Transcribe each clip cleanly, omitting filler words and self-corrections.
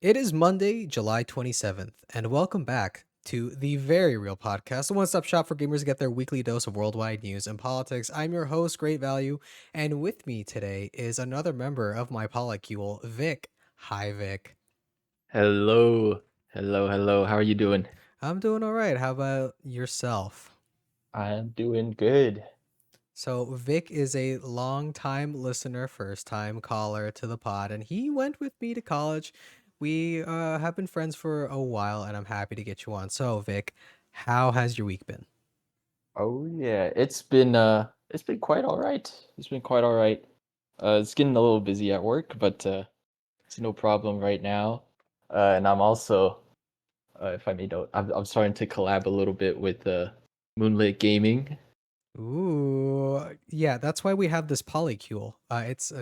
It is Monday, July 27th, and welcome back to the Very Real Podcast, the one stop shop for gamers to get their weekly dose of worldwide news and politics. I'm your host, Great Value, and with me today is another member of my polycule, Vic. Hi, Vic. Hello, hello. How are you doing? I'm doing all right. How about yourself? I'm doing good. So, Vic is a long-time listener, first-time caller to the pod, and he went with me to college. We have been friends for a while, and I'm happy to get you on. So, Vic, how has your week been? Oh yeah, it's been quite all right. It's been quite all right. It's getting a little busy at work, but it's no problem right now. And I'm also, if I may note, I'm starting to collab a little bit with Moonlit Gaming. Ooh, yeah, that's why we have this polycule. It's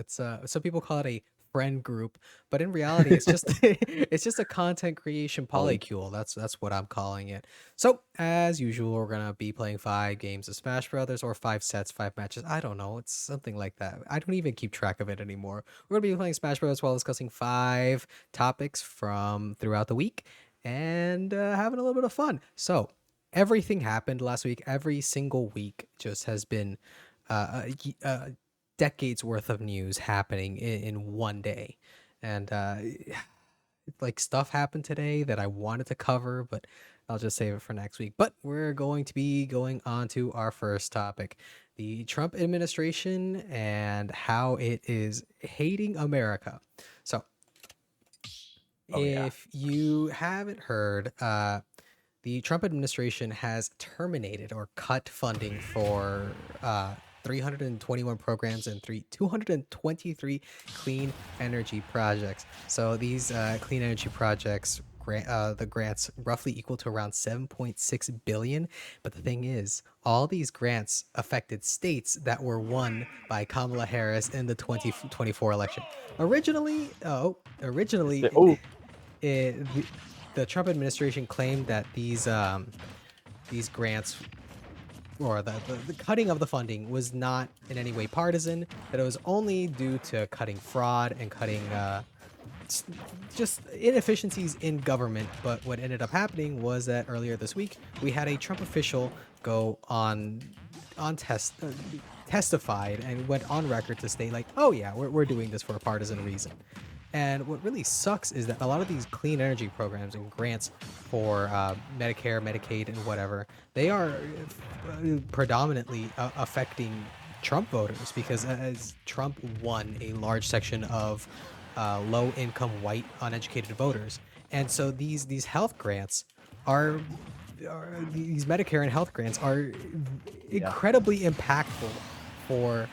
some people call it a friend group, but in reality, it's just it's just a content creation Poly- polycule. That's what I'm calling it. So as usual, we're gonna be playing 5 games of Smash Brothers or 5 sets, 5 matches. I don't know. It's something like that. I don't even keep track of it anymore. We're gonna be playing Smash Brothers while discussing 5 topics from throughout the week and having a little bit of fun. So everything happened last week. Every single week just has been decades worth of news happening in one day, and like stuff happened today that I wanted to cover, but I'll just save it for next week. But we're going to be going on to our first topic, the Trump administration and how it is hating America. So oh yeah. if you haven't heard, the Trump administration has terminated or cut funding for 321 programs and 223 clean energy projects. So these clean energy projects, the grants roughly equal to around 7.6 billion. But the thing is, all these grants affected states that were won by Kamala Harris in the 2024 election. Originally, Oh the Trump administration claimed that these grants or the cutting of the funding was not in any way partisan, that it was only due to cutting fraud and cutting just inefficiencies in government. But what ended up happening was that earlier this week we had a Trump official go on testified and went on record to state like, oh yeah, we're doing this for a partisan reason. And what really sucks is that a lot of these clean energy programs and grants for Medicare, Medicaid, and whatever, they are predominantly affecting Trump voters because as Trump won a large section of low-income, white, uneducated voters, and so these health grants are, these Medicare and health grants are yeah. incredibly impactful for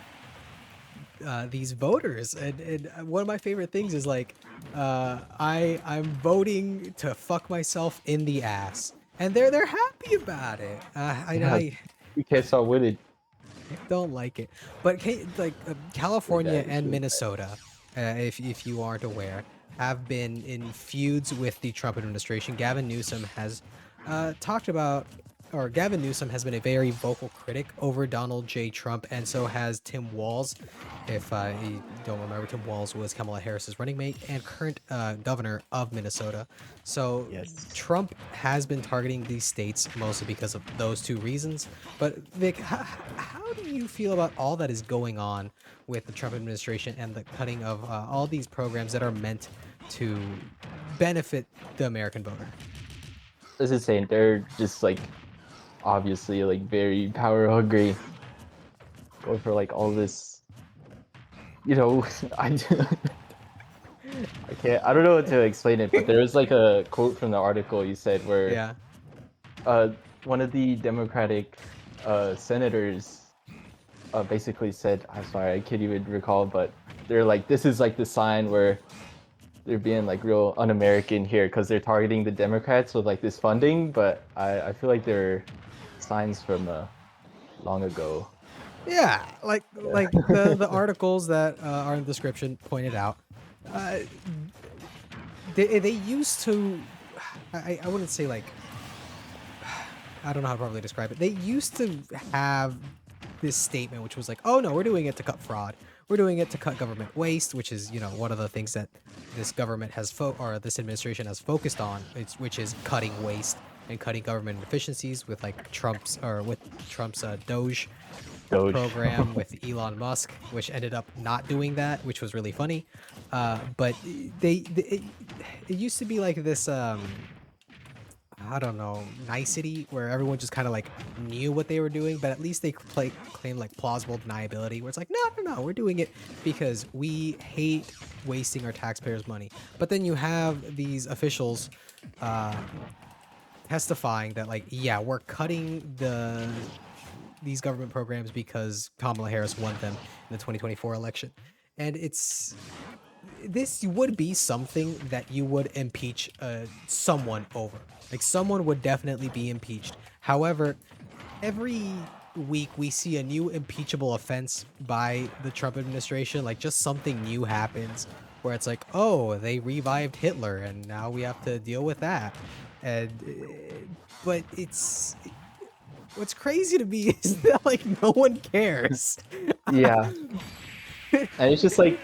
these voters. And one of my favorite things is like I'm voting to fuck myself in the ass, and they're happy about it. Yeah. I You can't start winning. don't like it, but like Really California bad. It's and really bad. Minnesota, if you aren't aware, have been in feuds with the Trump administration. Talked about, or Gavin Newsom has been a very vocal critic over Donald J. Trump, and so has Tim Walz. If you don't remember, Tim Walz was Kamala Harris's running mate and current governor of Minnesota. So Yes. Trump has been targeting these states mostly because of those two reasons. But Vic, how do you feel about all that is going on with the Trump administration and the cutting of all these programs that are meant to benefit the American voter? This is saying they're just like obviously like very power hungry, going for like all this. You know, I I can't. I don't know what to explain it, but there was like a quote from the article you said where Yeah. uh one of the Democratic senators basically said, I'm sorry, I can't even recall, but they're like, this is like the sign where they're being like real un-American here because they're targeting the Democrats with like this funding, but I feel like they're signs from long ago. Yeah, Yeah. like the articles that are in the description pointed out, uh, they used to, I wouldn't say like, I don't know how to properly describe it. They used to have this statement which was like, oh no, we're doing it to cut fraud. we're doing it to cut government waste, which is, you know, one of the things that this government has or this administration has focused on, which is cutting waste and cutting government efficiencies with like Trump's Doge Doge. program with Elon Musk, which ended up not doing that, which was really funny. But it used to be like this I don't know, nicety where everyone just kind of like knew what they were doing, but at least they claim like plausible deniability where it's like, no, we're doing it because we hate wasting our taxpayers' money. But then you have these officials testifying that like, yeah, we're cutting these government programs because Kamala Harris won them in the 2024 election. And this would be something that you would impeach someone over. Like, someone would definitely be impeached. However, every week we see a new impeachable offense by the Trump administration. Like, just something new happens where it's like, oh, they revived Hitler and now we have to deal with that. And but what's crazy to me is that like no one cares. Yeah. And it's just like,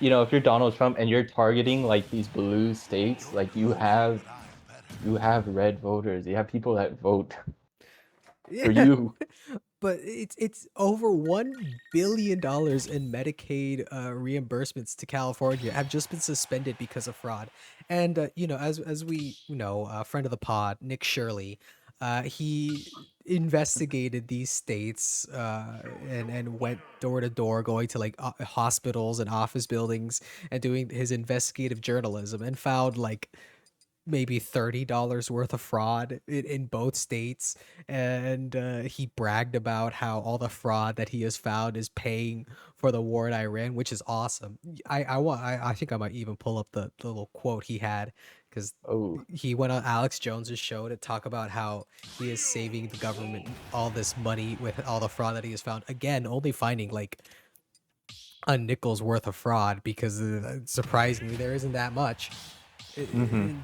you know, if you're Donald Trump and you're targeting like these blue states, like you have red voters. You have people that vote for you. But it's over $1 billion in Medicaid reimbursements to California have just been suspended because of fraud. And you know, as we know, a friend of the pod, Nick Shirley, he investigated these states and went door to door, going to like hospitals and office buildings and doing his investigative journalism, and found like maybe $30 worth of fraud in both states. And he bragged about how all the fraud that he has found is paying for the war in Iran, which is awesome. I think I might even pull up the little quote he had, because Oh, he went on Alex Jones's show to talk about how he is saving the government all this money with all the fraud that he has found. Again, only finding like a nickel's worth of fraud, because surprisingly there isn't that much. mm-hmm.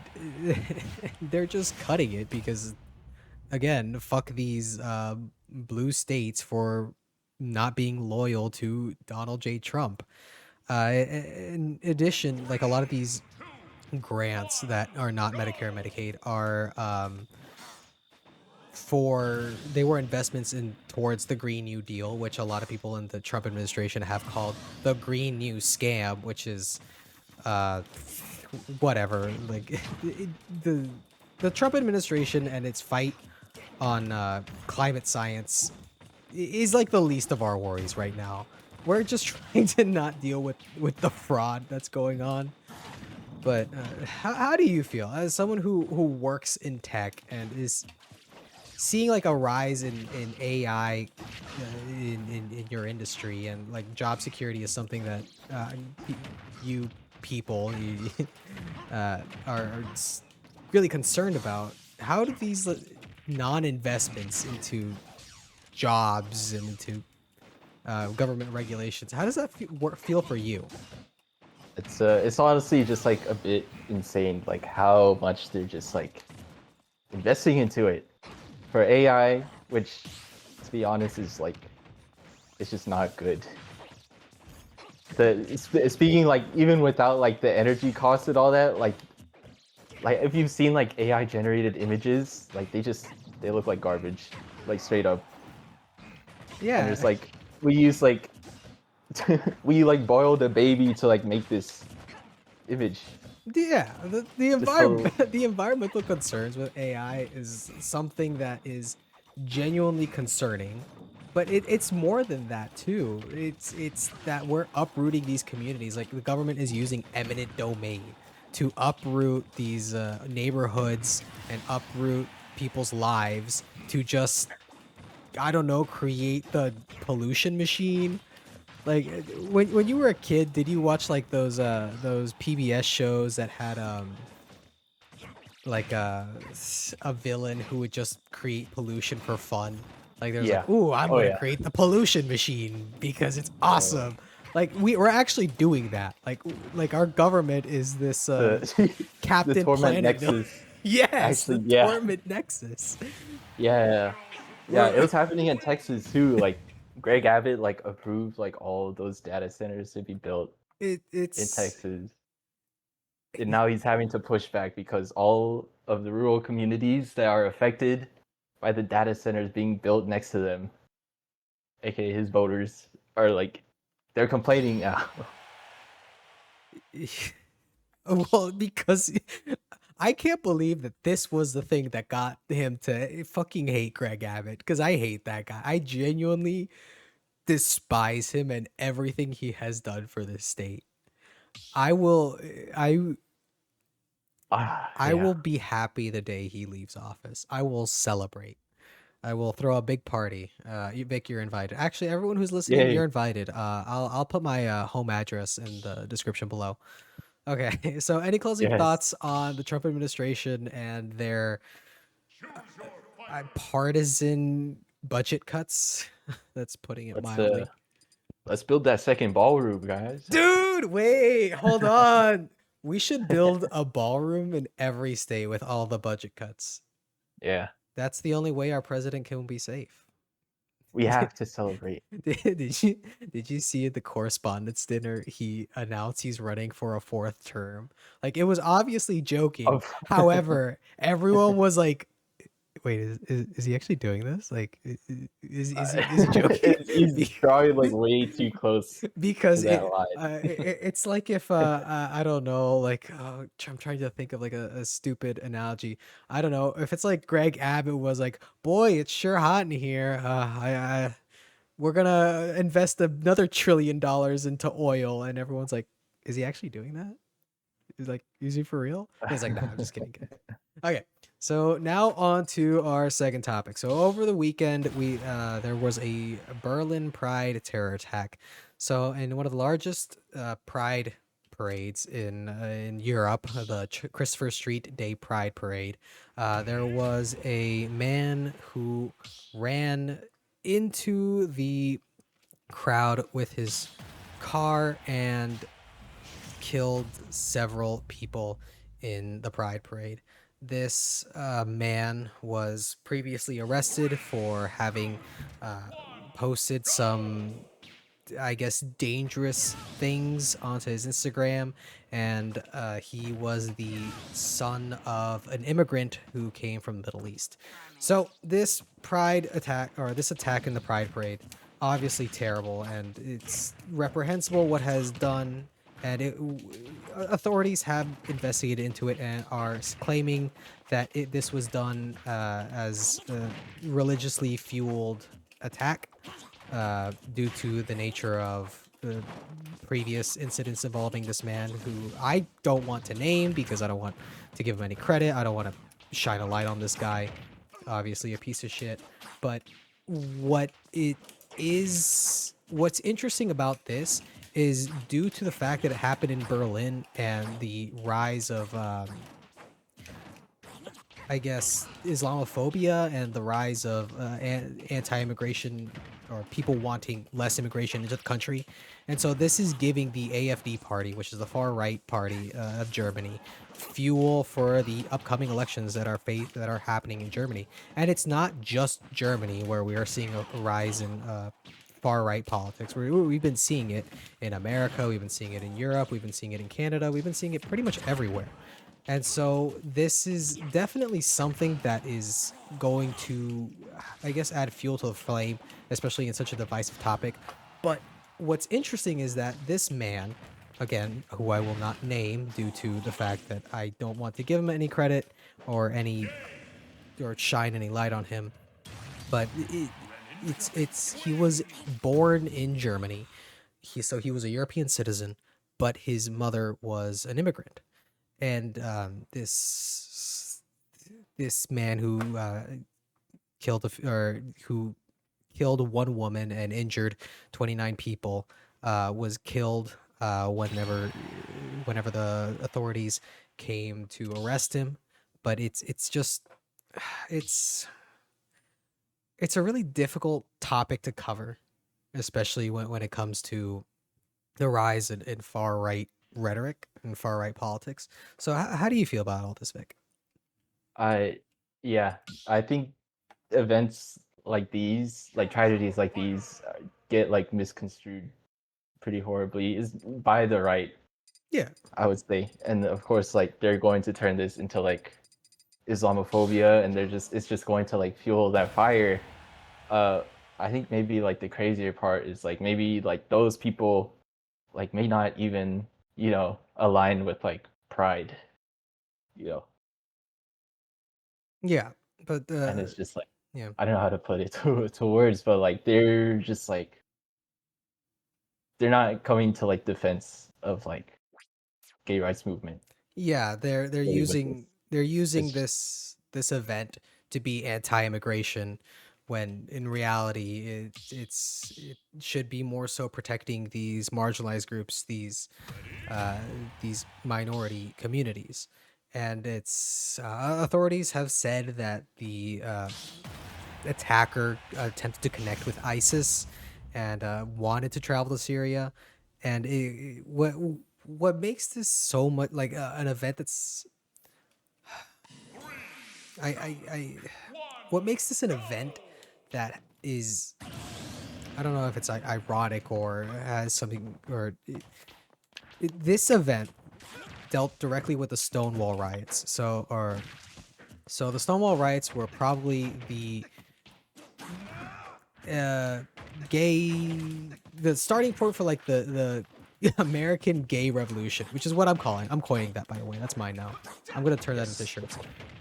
They're just cutting it because, again, fuck these blue states for not being loyal to Donald J. Trump. In addition, like a lot of these grants that are not Medicare and Medicaid are they were investments in towards the Green New Deal, which a lot of people in the Trump administration have called the Green New Scam, which is uh whatever. Like the the Trump administration and its fight on climate science is like the least of our worries right now. We're just trying to not deal with the fraud that's going on. But how do you feel as someone who works in tech and is seeing like a rise in AI in your industry, and like job security is something that you people are really concerned about? How do these non-investments into jobs and into government regulations, how does that feel for you? It's honestly just like a bit insane, like how much they're just like investing into it for AI, which, to be honest, is like, it's just not good. Speaking like, even without like the energy costs and all that, like if you've seen like AI generated images, like they look like garbage, like straight up. And Yeah. it's like we use like we like boiled a baby to like make this image. Yeah, the Just so environment the environmental concerns with AI is something that is genuinely concerning, but it's more than that too. It's that we're uprooting these communities. Like, the government is using eminent domain to uproot these neighborhoods and uproot people's lives to just, I don't know, create the pollution machine. Like, when you were a kid, did you watch like those PBS shows that had like a villain who would just create pollution for fun? Like, there's yeah. like, ooh, I'm Oh gonna yeah. create the pollution machine because it's Uh, awesome. Like, we're actually doing that. Like our government is this the the Captain torment Planet. nexus. Yes, the Actually, yeah. Torment Nexus. Yeah. Yeah, We're it was happening in Texas too. Like Greg Abbott like approved like all those data centers to be built in It's Texas. And now he's having to push back because all of the rural communities that are affected by the data centers being built next to them, aka his voters, are like they're complaining now. well, because I can't believe that this was the thing that got him to fucking hate Greg Abbott, because I hate that guy. I genuinely despise him and everything he has done for this state. I will I I Yeah. will be happy the day he leaves office. I will celebrate. I will throw a big party. Vic, you're invited. Actually, everyone who's listening, Yay. you're invited. I'll put my home address in the description below. Okay. So, any closing Yes. thoughts on the Trump administration and their partisan budget cuts? That's putting it Let's mildly. let's build that second ballroom, guys. Dude, wait, hold on. We should build a ballroom in every state with all the budget cuts. Yeah. That's the only way our president can be safe. We have to celebrate. Did you see at the correspondence dinner he announced he's running for a fourth term? Like, it was obviously joking. Oh, However, everyone was like, "Wait, is he actually doing this? Like, is he joking?" he's Be- drawing like way too close to because that line. it's like if I don't know, like, I'm trying to think of like a stupid analogy. I don't know if it's like Greg Abbott was like, "Boy, it's sure hot in here. We're gonna invest another $1 trillion into oil," and everyone's like, "Is he actually doing that? Is like, is he for real?" And it's like, "Nah, I'm just kidding, kid." Okay, so now on to our second topic. So over the weekend, we there was a Berlin Pride terror attack. So in one of the largest Pride parades in Europe, the Christopher Street Day Pride Parade, there was a man who ran into the crowd with his car and killed several people in the Pride Parade. This man was previously arrested for having uh, posted some, I guess, dangerous things onto his Instagram, and he was the son of an immigrant who came from the Middle East. So this Pride attack, or this attack in the Pride Parade, obviously terrible, and it's reprehensible what has done. And authorities have investigated into it and are claiming that this was done as a religiously fueled attack due to the nature of the previous incidents involving this man, who I don't want to name because I don't want to give him any credit. I don't want to shine a light on this guy. Obviously, a piece of shit. But what it what's interesting about this is due to the fact that it happened in Berlin and the rise of I guess, Islamophobia and the rise of anti-immigration, or people wanting less immigration into the country. And so this is giving the AfD party, which is the far right party of Germany, fuel for the upcoming elections that are happening in Germany. And it's not just Germany where we are seeing a rise in far right politics. We've been seeing it in America, we've been seeing it in Europe, we've been seeing it in Canada, we've been seeing it pretty much everywhere. And so this is definitely something that is going to, I guess, add fuel to the flame, especially in such a divisive topic. But what's interesting is that this man, again, who I will not name due to the fact that I don't want to give him any credit or shine any light on him, but he was born in Germany. He was a European citizen, but his mother was an immigrant. And this man who who killed one woman and injured 29 people was killed whenever the authorities came to arrest him. But it's just it's it's a really difficult topic to cover, especially when it comes to the rise in far right rhetoric and far right politics. So how do you feel about all this, Vic? I yeah, I think events like these, like tragedies like these, get like misconstrued pretty horribly is by the right, Yeah. I would say. And of course, like they're going to turn this into like Islamophobia, and it's just going to like fuel that fire. Uh, I think maybe like the crazier part is like maybe like those people like may not even align with like pride, you know, Yeah. But and it's just like yeah. I don't know how to put it to words, but like they're just like they're not coming to like defense of like gay rights movement. Yeah, they're Really with this. using It's this event to be anti-immigration when in reality it should be more so protecting these marginalized groups, uh, these minority communities. And it's authorities have said that the attacker attempted to connect with ISIS and wanted to travel to Syria. And what makes this so much like an event that's I what makes this an event that is I don't know if it's ironic or has something or this event dealt directly with the Stonewall riots. So the Stonewall riots were probably uh gay the starting point for like the American gay revolution, which is what I'm coining that, by the way. That's mine now. I'm gonna turn that into yes. shirts.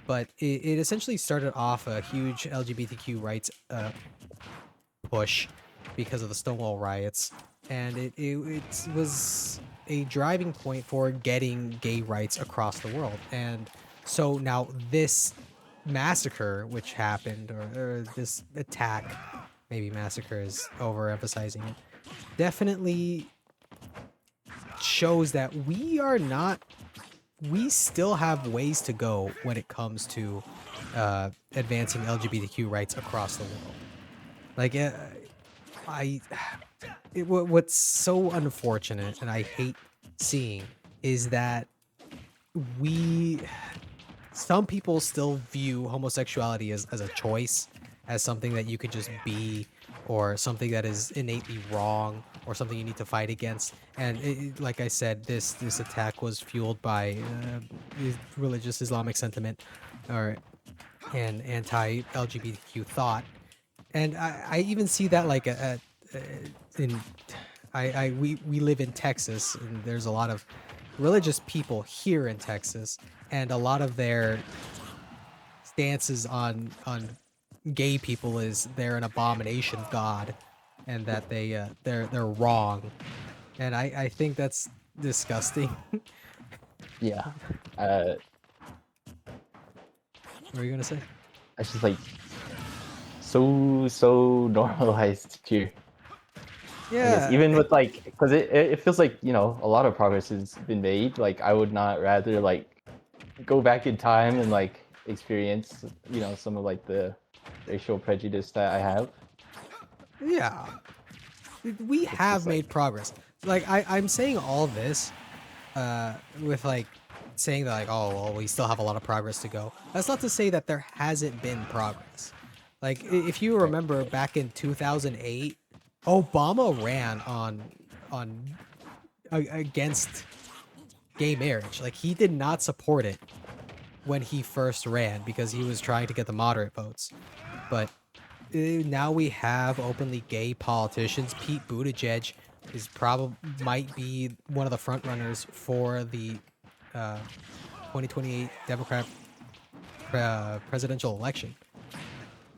But it essentially started off a huge LGBTQ rights push because of the Stonewall riots, and it was a driving point for getting gay rights across the world. And so now this massacre which happened, or this attack, maybe massacre is overemphasizing it, definitely shows that we still have ways to go when it comes to advancing LGBTQ rights across the world. Like, I, what's so unfortunate and I hate seeing is that we, some people still view homosexuality as a choice, as something that you could just be, or something that is innately wrong, or something you need to fight against. And like I said, this attack was fueled by religious Islamic sentiment, or and anti-LGBTQ thought. And I even see that like in we live in Texas, and there's a lot of religious people here in Texas, and a lot of their stances on gay people is they're an abomination of God, and that they're wrong, and I think that's disgusting. Yeah. Uh, What are you gonna say? it's just like so normalized here. I guess Yeah, even with like, because it feels like a lot of progress has been made. Like I would not rather like go back in time and like experience some of like the racial prejudice that I have. yeah, we It's have just like made progress. Like I'm saying all this with like saying that like, oh well, we still have a lot of progress to go. That's not to say that there hasn't been progress. Like if you right. remember back in 2008, Obama ran on against gay marriage. Like he did not support it when he first ran because he was trying to get the moderate votes. But now we have openly gay politicians. Pete Buttigieg is probably might be one of the front runners for the 2028 Democrat presidential election.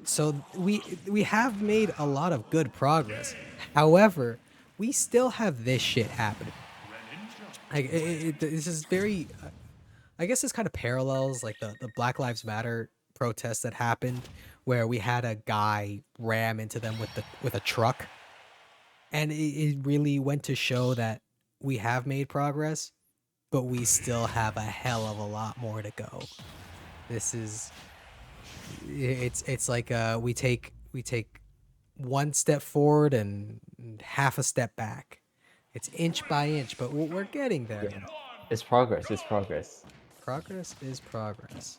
So we have made a lot of good progress. However, we still have this shit happening. Like this is very. I guess this kind of parallels like the Black Lives Matter protests that happened, where we had a guy ram into them with a truck, and it really went to show that we have made progress, but we still have a hell of a lot more to go. This is it's like we take one step forward and half a step back. It's inch by inch, but we're getting there. Yeah, it's progress. It's progress. Progress is progress.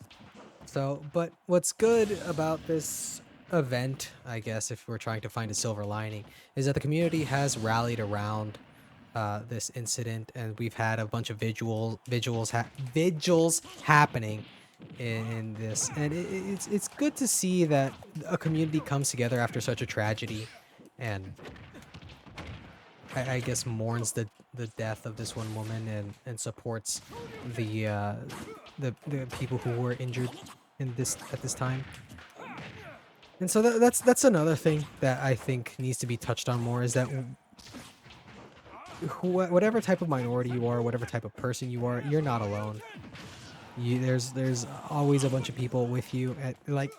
So, but what's good about this event, I guess, if we're trying to find a silver lining, is that the community has rallied around this incident, and we've had a bunch of vigils happening in this, and it's good to see that a community comes together after such a tragedy, and I guess mourns the death of this one woman and supports the people who were injured in this at this time. And so that's another thing that I think needs to be touched on more, is that whatever type of minority you are, whatever type of person you are, you're not alone. There's always a bunch of people with you. And like,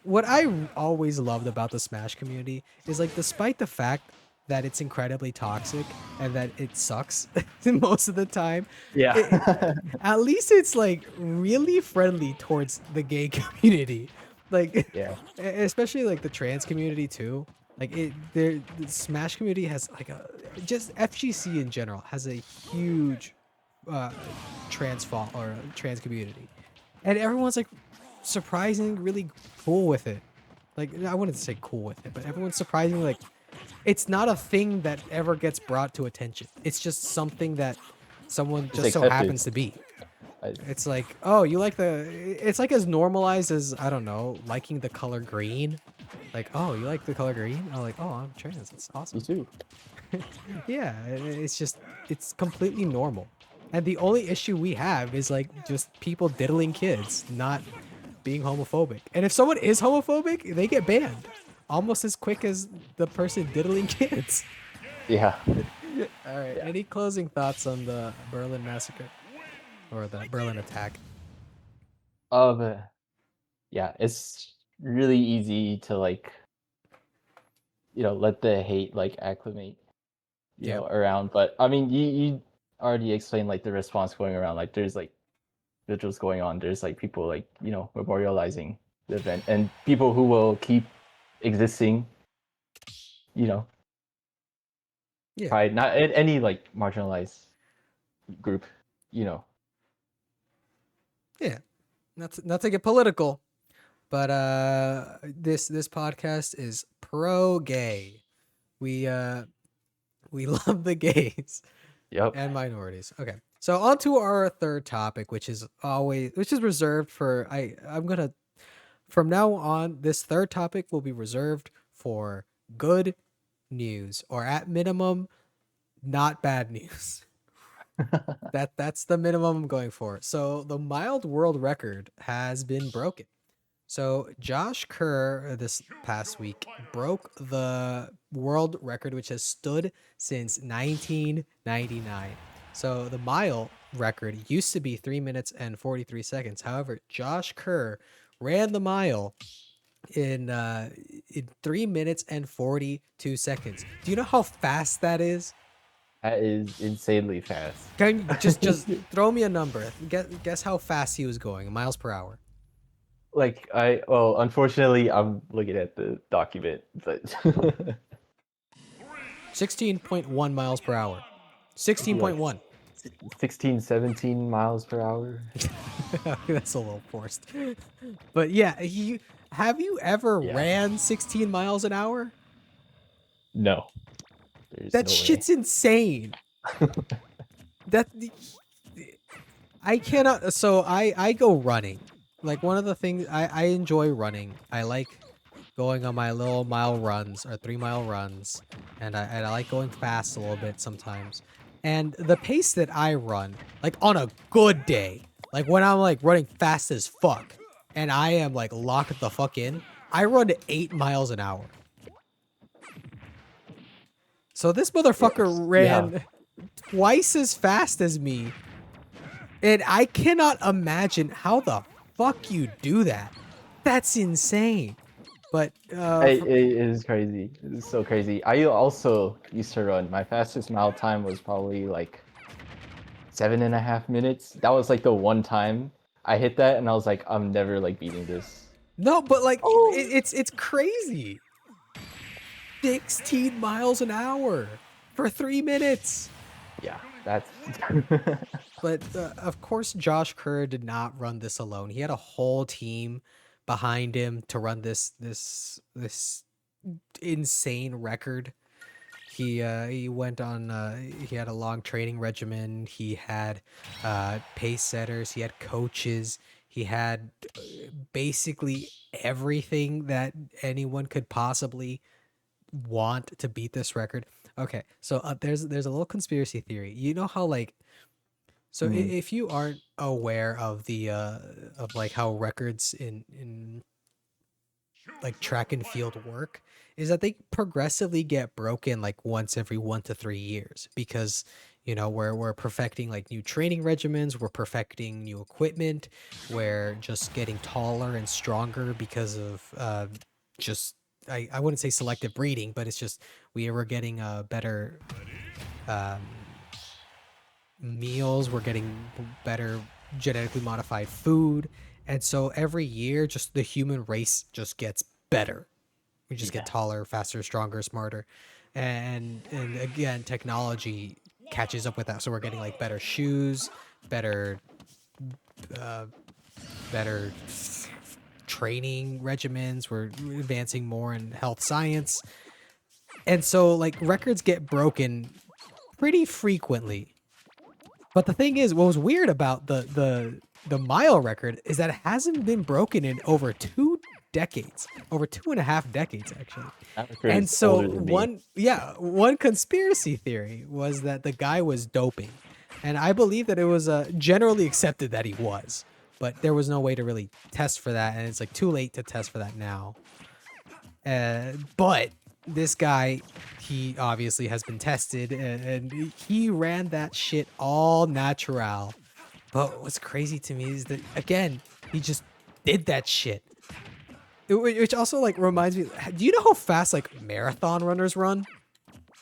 what I always loved about the Smash community is, like, despite the fact that it's incredibly toxic and that it sucks most of the time, Yeah. at least it's like really friendly towards the gay community. Like, Yeah. especially like the trans community too. Like the Smash community has like just FGC in general has a huge trans community, and everyone's like surprisingly really cool with it. Like, I wouldn't say cool with it, but everyone's surprisingly like, it's not a thing that ever gets brought to attention. It's just something that someone It's just so accepted. happens to be. I, It's like, oh, you like it's like as normalized as, I don't know, liking the color green. Like, oh, you like the color green? Oh, like, oh, I'm trans. It's me awesome. too. Yeah, it's just, it's completely normal. And the only issue we have is like just people diddling kids, not being homophobic. And if someone is homophobic, they get banned almost as quick as the person diddling kids. Yeah. All right. Yeah. Any closing thoughts on the Berlin massacre or the Berlin attack? But yeah, it's really easy to like, let the hate like acclimate, Yep. around. But I mean, you already explained like the response going around. Like there's like vigils going on. There's like people like, memorializing the event, and people who will keep existing, you know, Yeah. pride, not any like marginalized group, you know. Yeah. Not to get political, but this podcast is pro gay. We love the gays Yep. and minorities. Okay. So on to our third topic, which is reserved for I'm going to, from now on, this third topic will be reserved for good news, or at minimum not bad news. That's the minimum I'm going for. So the mild world record has been broken. So Josh Kerr this past week broke the world record, which has stood since 1999. So the mile record used to be 3 minutes and 43 seconds. However, Josh Kerr ran the mile in 3 minutes and 42 seconds. Do you know how fast that is? That is insanely fast. Can you just throw me a number? Guess how fast he was going, miles per hour. Like unfortunately, I'm looking at the document, but 16.1 miles per hour. 16.1. 16, 17 miles per hour. That's a little forced. But yeah, have you ever Yeah. ran 16 miles an hour? No. There's That no way. shit's insane. That I cannot. So I go running. Like, one of the things I enjoy running. I like going on my little mile runs or 3 mile runs, and I like going fast a little bit sometimes. And the pace that I run, like on a good day, like when I'm like running fast as fuck, and I am like locked the fuck in, I run 8 miles an hour. So this motherfucker ran twice as fast as me, and I cannot imagine how the fuck you do that. That's insane. But It is crazy. It's so crazy. I also used to run. My fastest mile time was probably like 7.5 minutes. That was like the one time I hit that, and I was like, I'm never like beating this. no, but like it's crazy. 16 miles an hour for 3 minutes. Yeah, that's. But of course, Josh Kerr did not run this alone. He had a whole team behind him to run this insane record. He went on he had a long training regimen. He had pace setters, he had coaches, he had basically everything that anyone could possibly want to beat this record. Okay, so there's a little conspiracy theory. You know how like so Mm. if you aren't aware of the of like how records in like track and field work, is that they progressively get broken like once every 1 to 3 years, because you know we're perfecting like new training regimens, we're perfecting new equipment, we're just getting taller and stronger because of just I wouldn't say selective breeding, but it's just we were getting better um, meals, we're getting better genetically modified food, and so every year just the human race just gets better. We just get Yeah. taller, faster, stronger, smarter, and again technology catches up with that, so we're getting like better shoes, better uh better training regimens, we're advancing more in health science, and so like records get broken pretty frequently. But the thing is, what was weird about the mile record is that it hasn't been broken in over 2 decades, over 2.5 decades actually. That record And is so older than me. one conspiracy theory was that the guy was doping, and I believe that it was generally accepted that he was, but there was no way to really test for that, and it's like too late to test for that now. But this guy, he obviously has been tested, and he ran that shit all natural. But what's crazy to me is that again, he just did that shit. Which also like reminds me, do you know how fast like marathon runners run?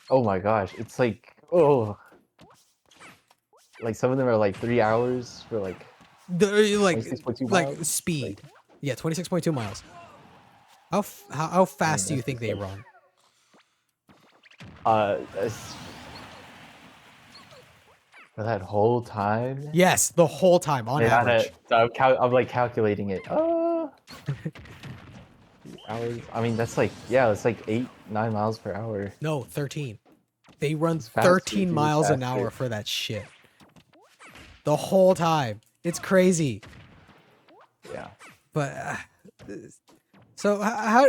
Oh my gosh, it's like like some of them are like 3 hours for like The 26.2 like miles. speed. Like, Yeah, 26.2 miles. How I mean, fast do you that's think just they like run? that's, for that whole time. Yes, the whole time on Yeah, average. I'm like calculating it. 3 hours. I mean, that's like yeah, it's like 8, 9 miles per hour. No, 13. They run It's faster, 13 dude. It's miles an faster. hour for that shit. The whole time. It's crazy. Yeah. But so how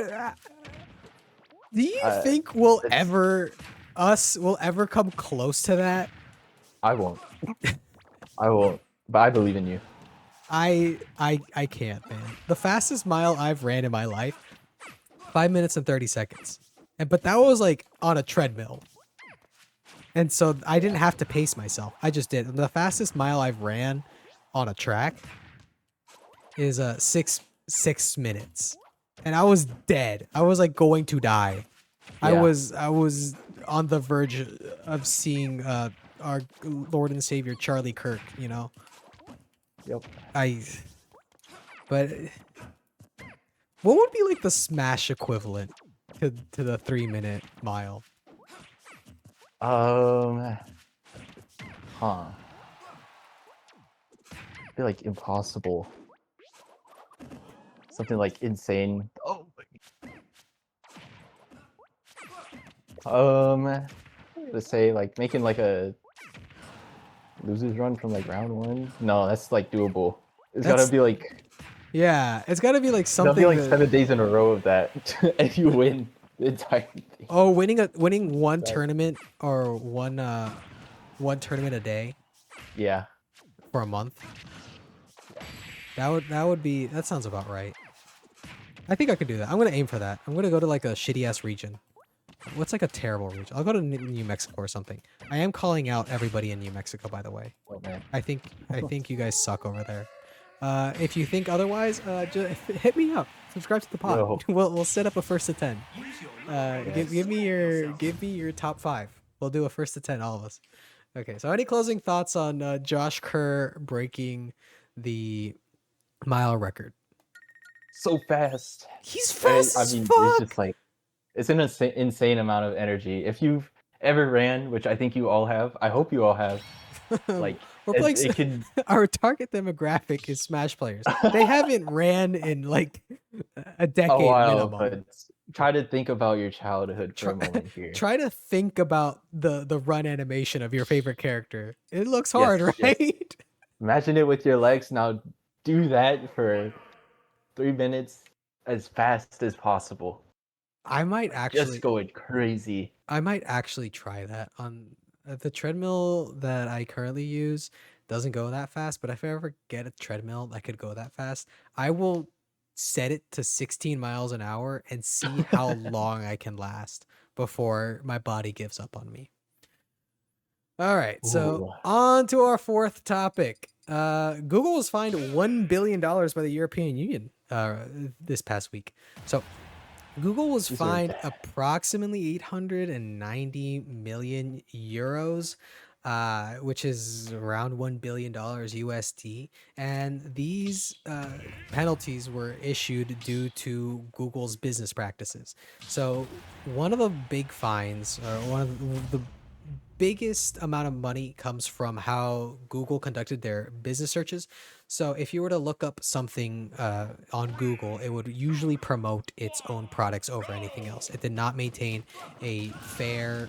do you Uh, think we'll it's ever come close to that? I won't. I won't. But I believe in you. I can't, man. The fastest mile I've ran in my life, 5 minutes and 30 seconds. But that was like on a treadmill. And so I didn't have to pace myself. I just did. The fastest mile I've ran on a track is 6 minutes. And I was dead. I was like going to die. I Yeah. was on the verge of seeing our Lord and Savior Charlie Kirk, you know. Yep. But what would be like the Smash equivalent to the 3 minute mile? Huh. I feel like impossible. Something like insane. Oh. Let's say like making like a losers run from like round 1. No, that's like doable. It's gotta be like Yeah, it's got to be like it's gotta be something like that 7 days in a row of that, and you win the entire thing. oh, winning one That- tournament or one tournament a day Yeah. for a month. That sounds about right. I think I could do that. I'm gonna aim for that. I'm gonna go to like a shitty ass region. What's like a terrible region? I'll go to New Mexico or something. I am calling out everybody in New Mexico, by the way. Oh man. I think you guys suck over there. If you think otherwise, just hit me up. Subscribe to the pod. Yo. We'll set up a first to 10. Yes. Give me your top 5. We'll do a first to 10, all of us. Okay. So any closing thoughts on Josh Kerr breaking the mile record? So fast. He's fast I as mean, fuck. it's just like it's an insane amount of energy. If you've ever ran, which I think you all have, I hope you all have, Like We're playing. it can. Our target demographic is Smash players. They haven't ran in like a A decade while, minimum. but try to think about your childhood for Try, a moment here. try to think about the run animation of your favorite character. It looks Yes, hard, yes. right? Imagine it with your legs. Now do that for 3 minutes as fast as possible. I might actually. Just going crazy. I might actually try that on the treadmill that I currently use. Doesn't go that fast, but if I ever get a treadmill that could go that fast, I will set it to 16 miles an hour and see how long I can last before my body gives up on me. All right, so Ooh. on to our fourth topic. Google was fined $1 billion by the European Union this past week. So Google was Deserved fined that. approximately 890 million euros, which is around $1 billion USD. And these penalties were issued due to Google's business practices. So one of the big fines, or one of the biggest amount of money, comes from how Google conducted their business searches. So if you were to look up something on Google, it would usually promote its own products over anything else. It did not maintain a fair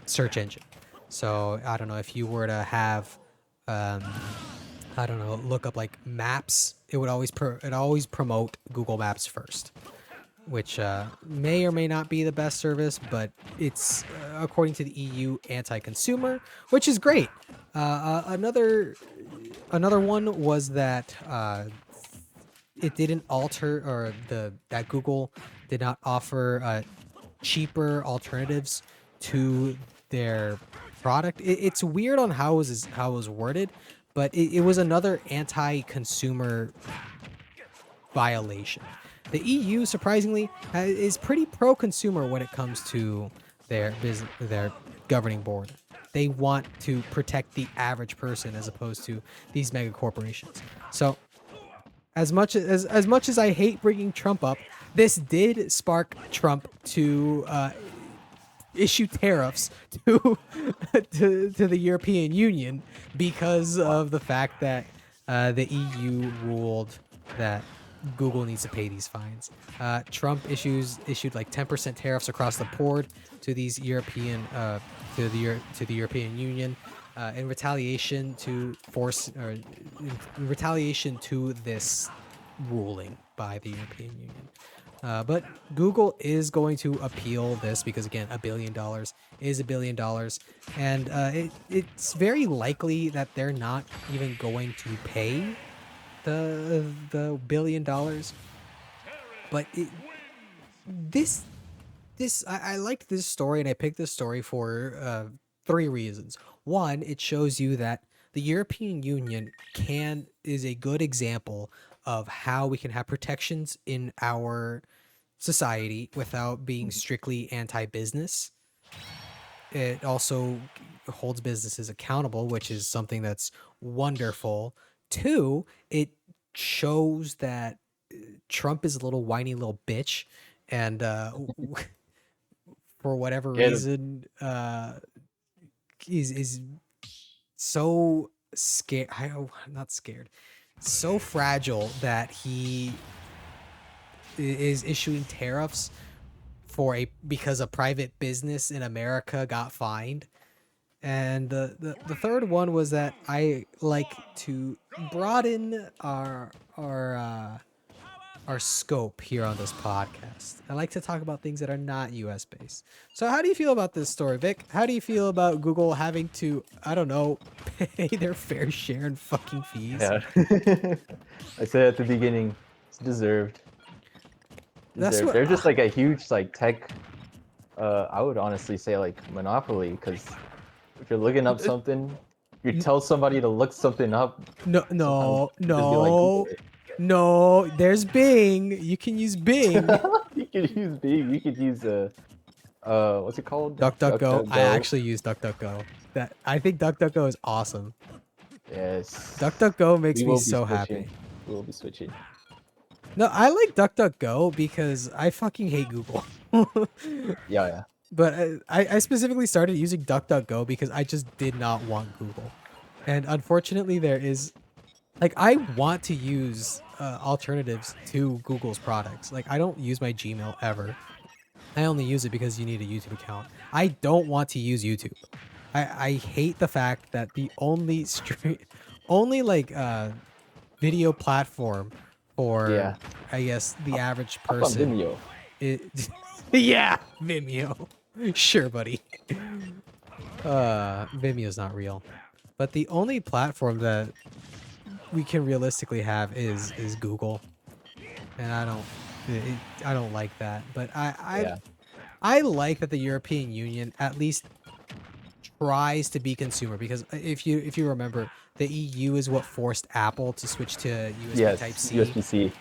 search engine. So I don't know, if you were to have, I don't know, look up like maps, it would always promote Google Maps first, which may or may not be the best service, but it's according to the EU anti-consumer, which is great. Another one was that it didn't alter, or that Google did not offer cheaper alternatives to their product. It's weird on how it was worded, but it was another anti-consumer violation. The EU, surprisingly, is pretty pro-consumer when it comes to their governing board. They want to protect the average person as opposed to these mega corporations. So, as much as I hate bringing Trump up, this did spark Trump to issue tariffs to the European Union because of the fact that the EU ruled that Google needs to pay these fines. Trump issued like 10% tariffs across the board to these European to the European Union in retaliation to this ruling by the European Union. But Google is going to appeal this because, again, $1 billion is $1 billion, and it's very likely that they're not even going to pay the $1 billion. But I liked this story, and I picked this story for 3 reasons. One, it shows you that the European Union is a good example of how we can have protections in our society without being strictly anti-business. It also holds businesses accountable, which is something that's wonderful. 2, it shows that Trump is a little whiny little bitch, and for whatever Get him. reason, is so scared. I'm not scared. So fragile that he is issuing tariffs because a private business in America got fined. And the third one was that I like to broaden our scope here on this podcast. I like to talk about things that are not US based. So how do you feel about this story, Vic? How do you feel about Google having to, I don't know, pay their fair share in fucking fees? Yeah. I said at the beginning, it's deserved. They're just like a huge like tech. I would honestly say like monopoly, because if you're looking up something, you tell somebody to look something up. No. Like, No, there's Bing. You can use Bing. You could use Bing. You could use what's it called? DuckDuckGo. I actually use DuckDuckGo. I think DuckDuckGo is awesome. Yes. DuckDuckGo makes me so happy. We will be switching. No, I like DuckDuckGo because I fucking hate Google. Yeah. But I specifically started using DuckDuckGo because I just did not want Google. And unfortunately, there is like I want to use alternatives to Google's products. Like I don't use my Gmail ever. I only use it because you need a YouTube account. I don't want to use YouTube. I hate the fact that the only only like video platform for Yeah. I guess the average Up on person Vimeo. yeah, Vimeo. Sure, buddy. Vimeo's not real. But the only platform that we can realistically have is Google. And I don't like that. But Yeah. I like that the European Union at least tries to be consumer, because if you remember, the EU is what forced Apple to switch to USB Type Yes. C. USB-C.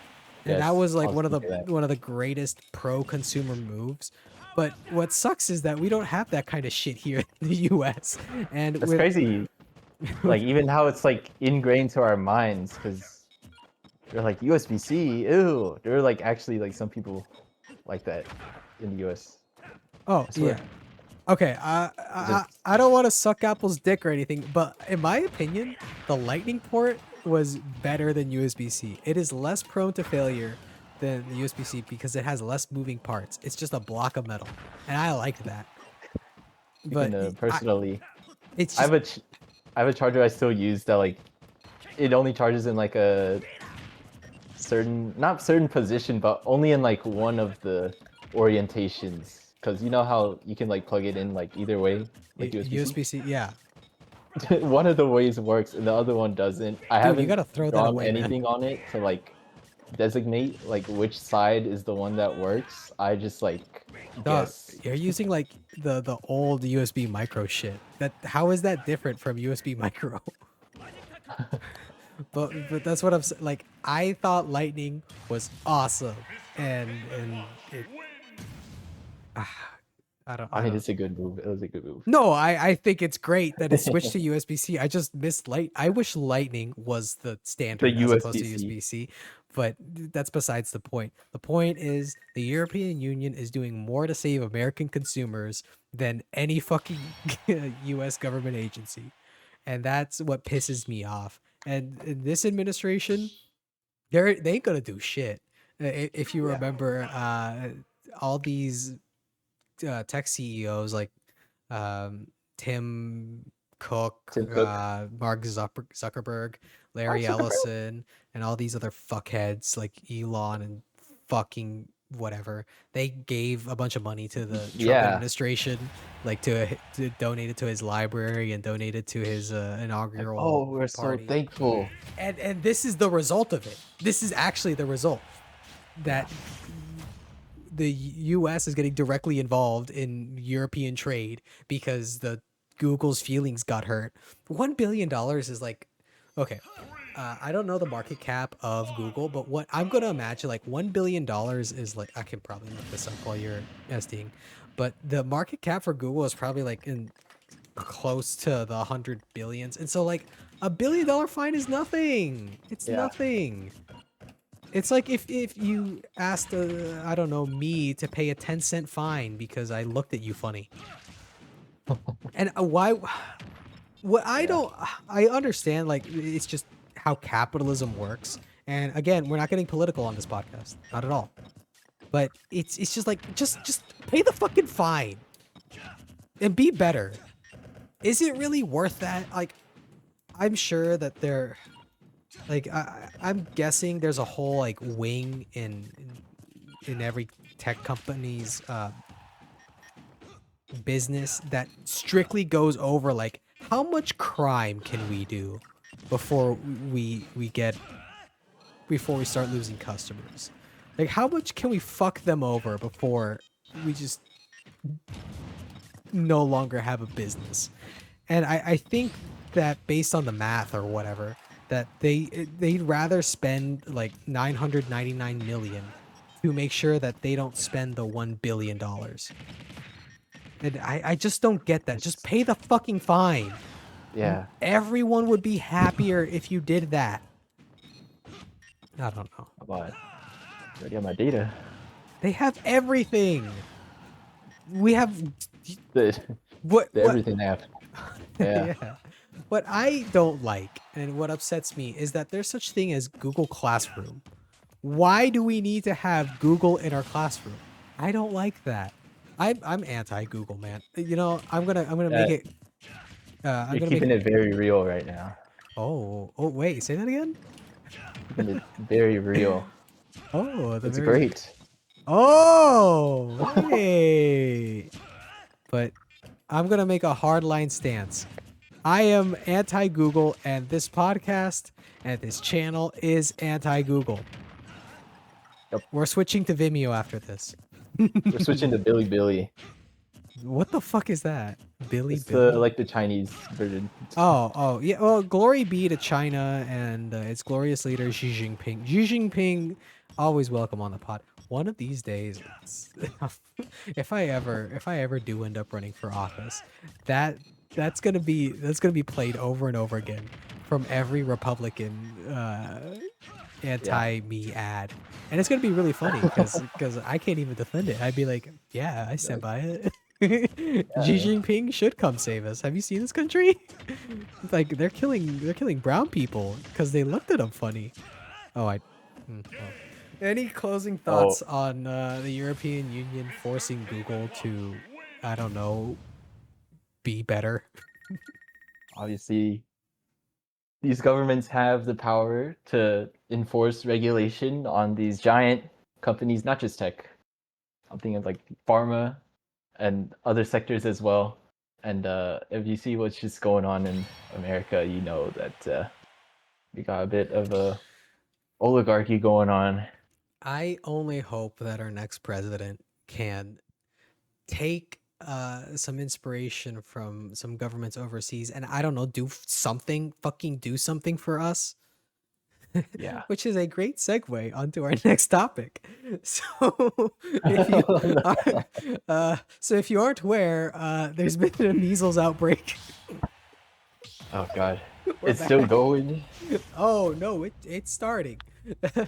And that Yes. was like I was thinking that. one of the greatest pro-consumer moves. But what sucks is that we don't have that kind of shit here in the US. And That's with crazy. Like even how it's like ingrained to our minds, because they're like USB-C. Ew. There are like actually like some people like that in the US. oh I swear. yeah. Okay, I don't want to suck Apple's dick or anything, but in my opinion, the Lightning port was better than USB-C. It is less prone to failure than the USB-C because it has less moving parts. It's just a block of metal, and I like that. But Speaking of personally, it's I just have I have a charger I still use that like it only charges in like a certain, not certain position, but only in like one of the orientations. Because you know how you can like plug it in like either way, like USB-C. USB-C. Yeah, One of the ways works and the other one doesn't. I dude, you haven't gotta throw that drawn away, man. anything on it to like designate like which side is the one that works. I just like Dog, guess. you're using like the old USB micro shit. That how is that different from USB micro? But that's what I'm saying. Like I thought Lightning was awesome, and it, I don't I mean, it's a good move. It was a good move. No, I think it's great that it switched to USB-C. I just miss I wish Lightning was the standard as opposed to USB-C. USB-C, but that's besides the point. The point is the European Union is doing more to save American consumers than any fucking US government agency. And that's what pisses me off. And in this administration, they ain't gonna do shit. If you Yeah. remember, all these tech CEOs like Tim Cook, Tim Cook. Mark Zuckerberg, Larry Zuckerberg. Ellison, and all these other fuckheads like Elon and fucking whatever. They gave a bunch of money to the Trump Yeah. administration, like to donate it to his library and donate it to his inaugural Oh, we're party. so thankful. And this is the result of it. This is actually the result, that the US is getting directly involved in European trade because the Google's feelings got hurt. $1 billion is like, okay, I don't know the market cap of Google, but what I'm going to imagine, like $1 billion is like, I can probably look this up while you're SDing, but the market cap for Google is probably like in close to the 100 billions. And so like $1 billion fine is nothing. It's Yeah. nothing. It's like if you asked, I don't know, me to pay a 10-cent fine because I looked at you funny. And why? What I don't, I understand, like, it's just how capitalism works. And again, we're not getting political on this podcast. Not at all. But it's just like, just pay the fucking fine. And be better. Is it really worth that? Like, I'm sure that they're... Like I'm guessing there's a whole like wing in every tech company's business that strictly goes over like how much crime can we do before we start losing customers. Like how much can we fuck them over before we just no longer have a business. And I think that based on the math or whatever, that they'd rather spend like 999 million to make sure that they don't spend the $1 billion. And I just don't get that. Just pay the fucking fine. Yeah. Everyone would be happier if you did that. I don't know. But I already have my data. They have everything. We have The what? everything they have. Yeah. Yeah. what I don't like and what upsets me is that there's such thing as Google Classroom. Why do we need to have Google in our classroom? I don't like that. I'm anti Google, man. You know, I'm gonna make That it. I'm you're gonna make. keeping it very real right now. Oh wait, say that again. Keeping it very real. Oh, the It's very. great. Oh wait. But I'm gonna make a hardline stance. I am anti Google, and this podcast and this channel is anti Google. Yep. We're switching to Vimeo after this. We're switching to Billy Billy. What the fuck is that? Billy It's the Billy? the Chinese version. Oh, yeah. Well, glory be to China and its glorious leader Xi Jinping. Xi Jinping, always welcome on the pod. One of these days, if I ever do end up running for office, that that's gonna be played over and over again from every Republican Yeah. anti-me ad, and it's gonna be really funny because I can't even defend it. I'd be like, yeah, I stand by it. Xi Yeah. Jinping should come save us. Have you seen this country? Like they're killing brown people because they looked at them funny. Oh, oh. Any closing Oh, thoughts on the European Union forcing Google to, I don't know, be better? obviously, these governments have the power to enforce regulation on these giant companies, not just tech. I'm thinking of like pharma and other sectors as well. And if you see what's just going on in America, you know that we got a bit of a oligarchy going on. I only hope that our next president can take some inspiration from some governments overseas and I don't know, fucking do something for us. Yeah. Which is a great segue onto our next topic. So, if you are, so if you aren't aware, there's been a measles outbreak. Oh God, We're it's still back. going. Oh no, it's starting.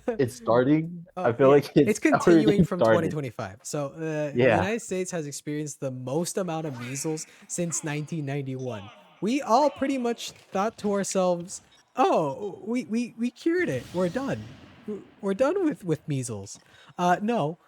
It's starting. Oh I feel yeah, like it's it's continuing already from started. 2025. So the Yeah. United States has experienced the most amount of measles since 1991. We all pretty much thought to ourselves, "Oh, we cured it. We're done. We're done with measles." No.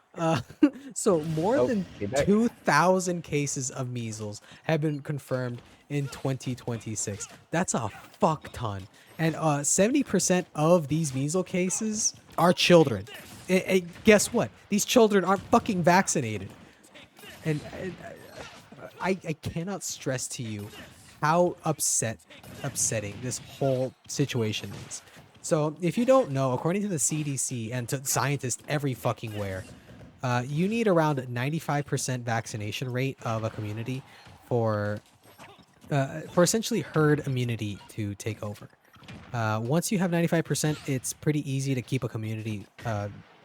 So more Oh, than get back. 2,000 cases of measles have been confirmed in 2026. That's a fuck ton. And 70% of these measles cases are children. And guess what? These children aren't fucking vaccinated. And I cannot stress to you how upsetting this whole situation is. So if you don't know, according to the CDC and to scientists every fucking where, you need around 95% vaccination rate of a community for essentially herd immunity to take over. Once you have 95%, it's pretty easy to keep a community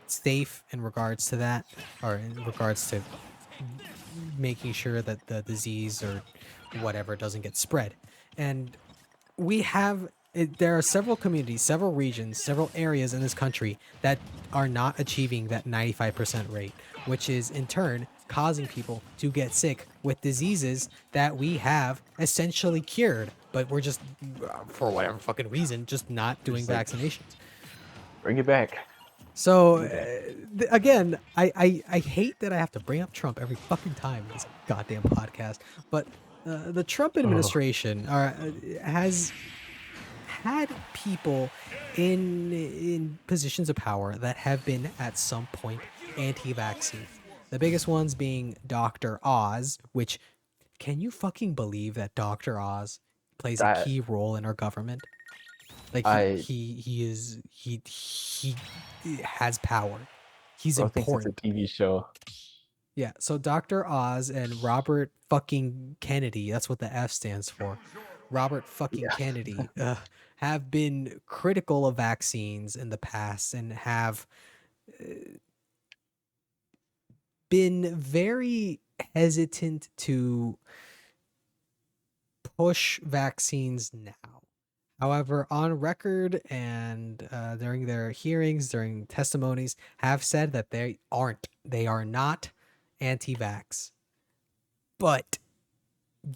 safe in regards to that, or in regards to making sure that the disease or whatever doesn't get spread. And there are several communities, several regions, several areas in this country that are not achieving that 95% rate, which is in turn causing people to get sick with diseases that we have essentially cured, but we're just, for whatever fucking reason, just not doing Just like vaccinations. bring it back. So Bring it back. again, I hate that I have to bring up Trump every fucking time in this goddamn podcast, but the Trump Oh, administration has had people in positions of power that have been at some point anti-vaccine. The biggest ones being Dr. Oz, which can you fucking believe that Dr. Oz plays a that key role in our government? Like I he has power. He's bro thinks it's a important. TV show. Yeah, so Dr. Oz and Robert fucking Kennedy, that's what the F stands for. Robert fucking Yeah. Kennedy have been critical of vaccines in the past and have been very hesitant to push vaccines now. However, on record and during their hearings, during testimonies, have said that they are not anti-vax. But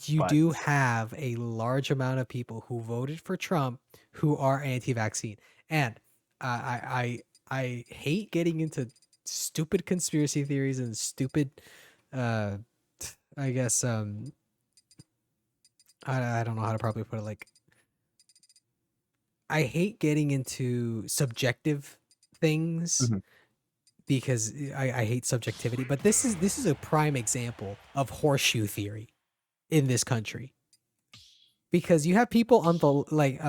you But do have a large amount of people who voted for Trump who are anti-vaccine, and I hate getting into stupid conspiracy theories and stupid, uh, I guess I don't know how to probably put it. Like, I hate getting into subjective things Mhm. because I hate subjectivity. But this is a prime example of horseshoe theory in this country, because you have people on the like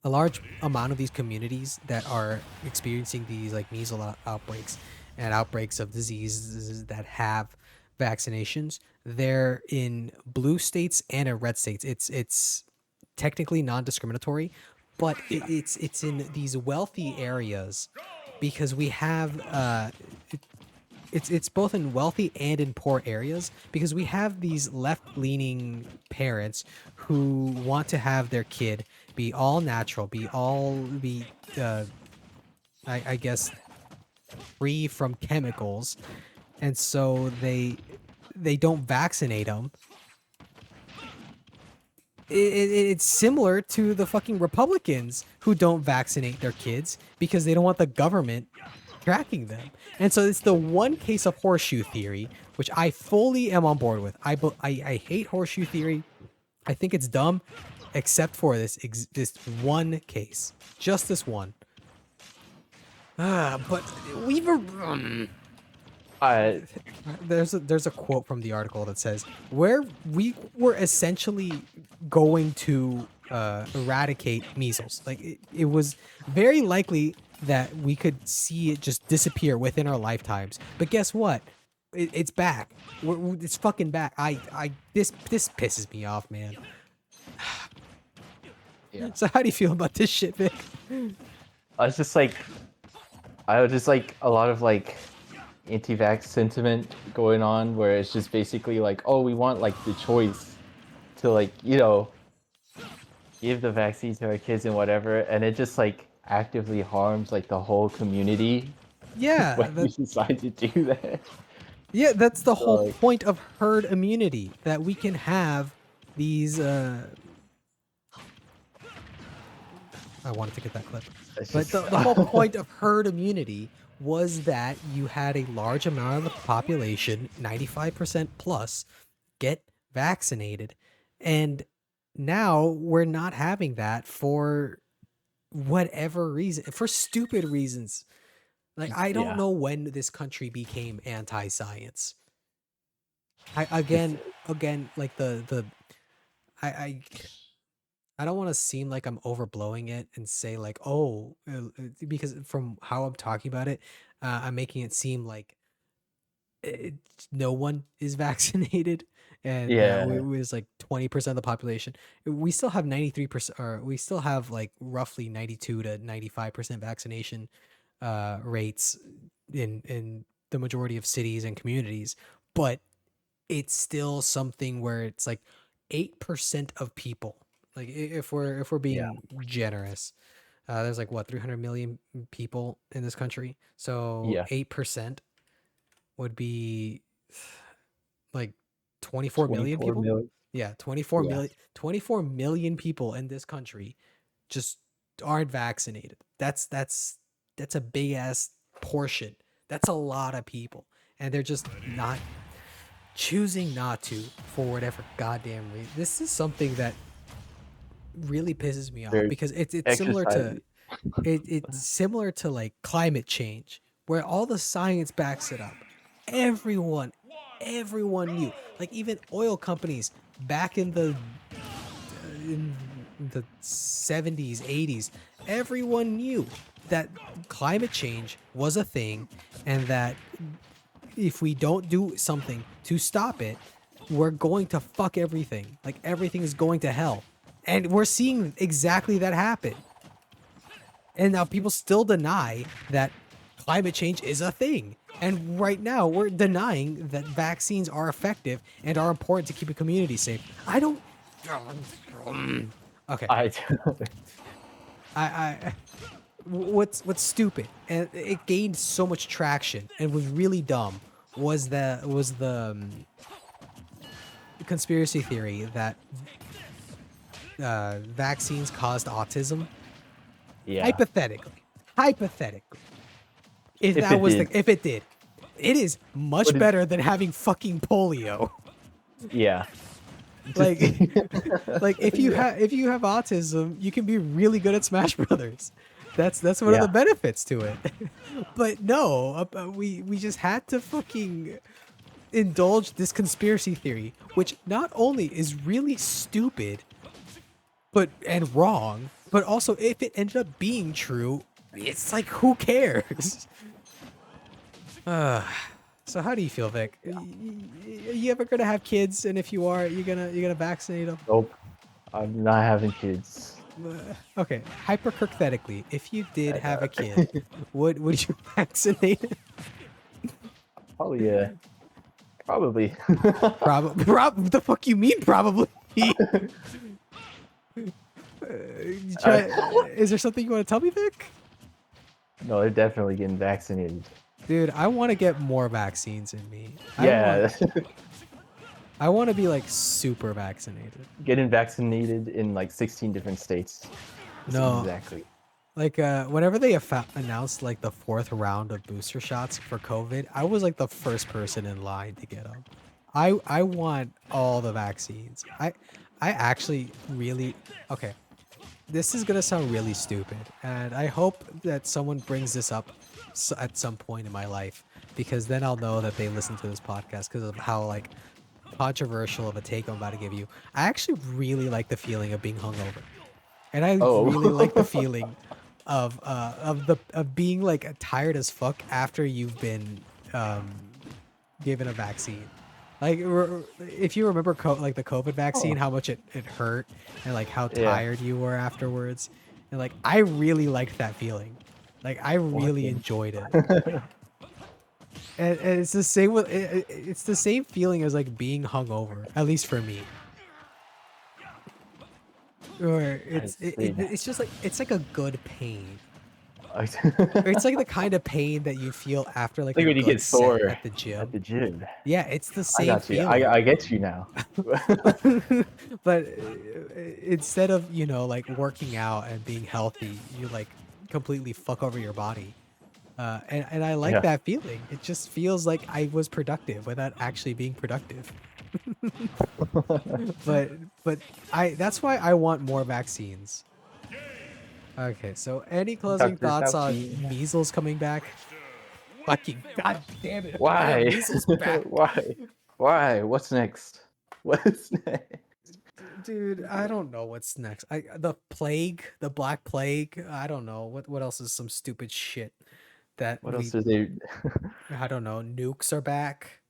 a large amount of these communities that are experiencing these like measles outbreaks and outbreaks of diseases that have vaccinations. They're in blue states and in red states. It's technically non-discriminatory, but Yeah. it's in these wealthy areas because we have it's both in wealthy and in poor areas because we have these left-leaning parents who want to have their kid be all natural, be uh, I guess free from chemicals, and so they don't vaccinate them. It's similar to the fucking Republicans who don't vaccinate their kids because they don't want the government tracking them. And so it's the one case of horseshoe theory, which I fully am on board with. I hate horseshoe theory. I think it's dumb, except for this one case, just this one. But we've I there's a quote from the article that says where we were essentially going to eradicate measles. Like it was very likely that we could see it just disappear within our lifetimes. But guess what? It's back. It's fucking back. This pisses me off, man. yeah. So how do you feel about this shit, Vic? I was just like, I was just like a lot of like anti-vax sentiment going on, where it's just basically like, oh, we want like the choice to like, give the vaccine to our kids and whatever, and it just like actively harms like the whole community Yeah, when you decide to do that. yeah, that's the So, whole like, point of herd immunity, that we can have these I wanted to get that clip. it's But just the whole point of herd immunity was that you had a large amount of the population, 95% plus, get vaccinated. And now we're not having that for whatever reason, for stupid reasons. Like, I don't yeah, know when this country became anti-science. I it's again like the I I don't want to seem like I'm overblowing it and say like, oh, because from how I'm talking about it, I'm making it seem like it, no one is vaccinated, and yeah, it was like 20% of the population. We still have 93%, or we still have like roughly 92 to 95% vaccination rates in the majority of cities and communities, but it's still something where it's like 8% of people. Like if we're yeah, being generous, there's like what 300 million people in this country. So yeah. 8% would be like 24 million 24 people. million. Yeah, 24 Yeah, million 24 million people in this country just aren't vaccinated. That's a big ass portion. That's a lot of people. And they're just not choosing not to for whatever goddamn reason. This is something that really pisses me off they're because it's similar to exercising. it's similar to like climate change, where all the science backs it up. Everyone everyone knew. Like even oil companies back in the 70s, 80s, everyone knew that climate change was a thing, and that if we don't do something to stop it, we're going to fuck everything. Like everything is going to hell. And we're seeing exactly that happen. And now people still deny that climate change is a thing. And right now we're denying that vaccines are effective and are important to keep a community safe. I don't Okay. I I what's stupid and it gained so much traction and was really dumb was the conspiracy theory that vaccines caused autism? Yeah. Hypothetically, if If that it was did. if it did, it is much What is- better than having fucking polio. Yeah. Like, like if you Yeah. have autism, you can be really good at Smash Brothers. That's one of the Yeah. benefits to it. But no, we just had to fucking indulge this conspiracy theory, which not only is really stupid, and wrong, but also if it ended up being true, it's like who cares? So how do you feel, Vic? You ever gonna have kids? And if you are, you gonna vaccinate them? Nope. I'm not having kids. Okay, hypothetically, if you did have a kid, would you vaccinate it? Probably, yeah. Probably. Probably. The fuck you mean? Probably. Is there something you want to tell me, Vic? No, they're definitely getting vaccinated. Dude, I want to get more vaccines in me. Yeah. I want to be like super vaccinated. Getting vaccinated in like 16 different states. No. Exactly. Like whenever they announced like the 4th round of booster shots for COVID, I was like the first person in line to get them. I want all the vaccines. I actually really okay. This is gonna sound really stupid, and I hope that someone brings this up at some point in my life, because then I'll know that they listen to this podcast because of how like controversial of a take I'm about to give you. I actually really like the feeling of being hungover, and I really like the feeling of being like tired as fuck after you've been given a vaccine. Like if you remember like the COVID vaccine, how much it hurt and like how tired you were afterwards, and like I really liked that feeling. Like I really enjoyed it. And it's the same with it's the same feeling as like being hungover, at least for me. Or it's just like it's like a good pain. Or it's like the kind of pain that you feel after like a when you good get sore set at the gym. At the gym. Yeah, it's the I same got you. feeling. I get you now. But instead of, you know, like working out and being healthy, you like completely fuck over your body. And I like that feeling. It just feels like I was productive without actually being productive. but that's why I want more vaccines. Okay, so any closing thoughts on measles coming back? Fucking god damn it! Why? Measles back. Why? What's next? What's next? Dude, I don't know what's next. The plague, the Black Plague. I don't know what else is some stupid shit that what else is there? I don't know. Nukes are back.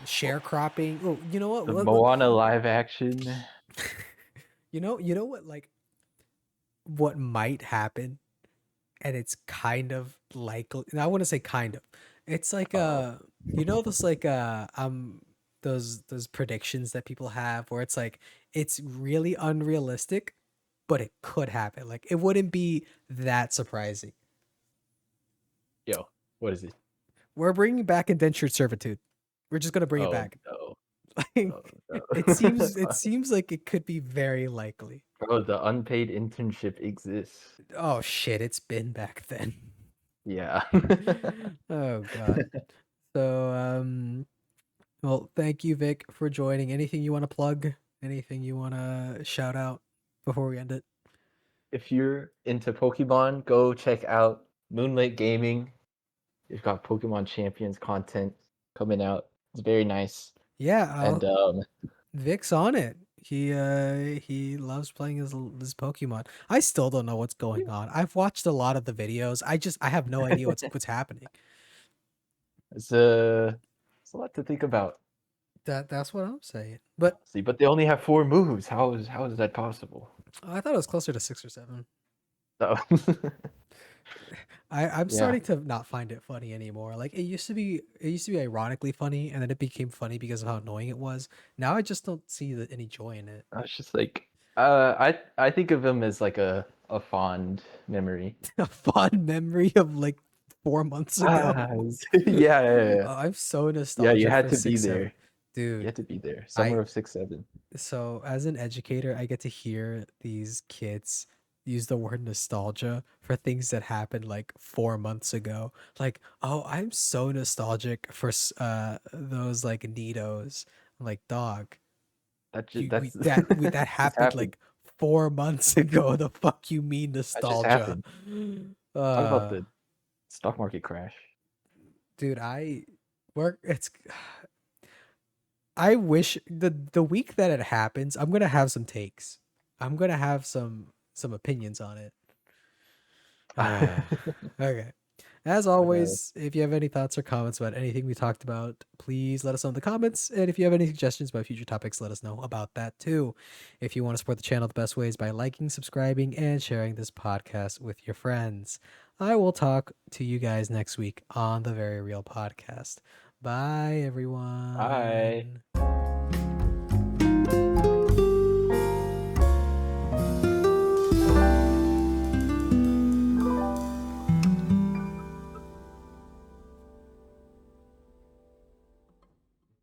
Sharecropping. Oh, you know what? The Moana live action. You know what? Like, what might happen, and it's kind of likely. And I want to say kind of. It's like you know, those like those predictions that people have where it's like it's really unrealistic, but it could happen. Like it wouldn't be that surprising. Yo, what is it? We're bringing back indentured servitude. We're just gonna bring it back. No. Like, it seems like it could be very likely. Bro, the unpaid internship exists. Oh shit, it's been back then. Yeah. Oh god. So well, thank you, Vic, for joining. Anything you want to plug? Anything you want to shout out before we end it? If you're into Pokemon, go check out Moonlight Gaming. They've got Pokemon Champions content coming out. It's very nice. Yeah, and Vic's on it. He loves playing his Pokemon. I still don't know what's going on. I've watched a lot of the videos. I have no idea what's happening. It's a lot to think about. That's what I'm saying. But they only have 4 moves. How is that possible? I thought it was closer to 6 or 7. So I'm starting to not find it funny anymore. Like it used to be ironically funny, and then it became funny because of how annoying it was. Now I just don't see any joy in it. It's just like I think of him as like a fond memory. A fond memory of like 4 months ago. Yeah. Oh, I'm so nostalgic. Yeah, you had to be there. You Dude, had to be there. I Summer of 6-7. so as an educator, I get to hear these kids use the word nostalgia for things that happened like 4 months ago. Like, oh, I'm so nostalgic for those like Nitos. I'm like, dog, That's that just happened happened. like 4 months ago. The fuck you mean That just nostalgia? happened. Talk about Uh, the stock market crash. dude, I work. It's. I wish the week that it happens, I'm gonna have some takes. I'm gonna have some opinions on it. Okay. As But always, if you have any thoughts or comments about anything we talked about, please let us know in the comments. And if you have any suggestions about future topics, let us know about that too. If you want to support the channel, the best way is by liking, subscribing, and sharing this podcast with your friends. I will talk to you guys next week on the Very Real Podcast. Bye, bye. everyone.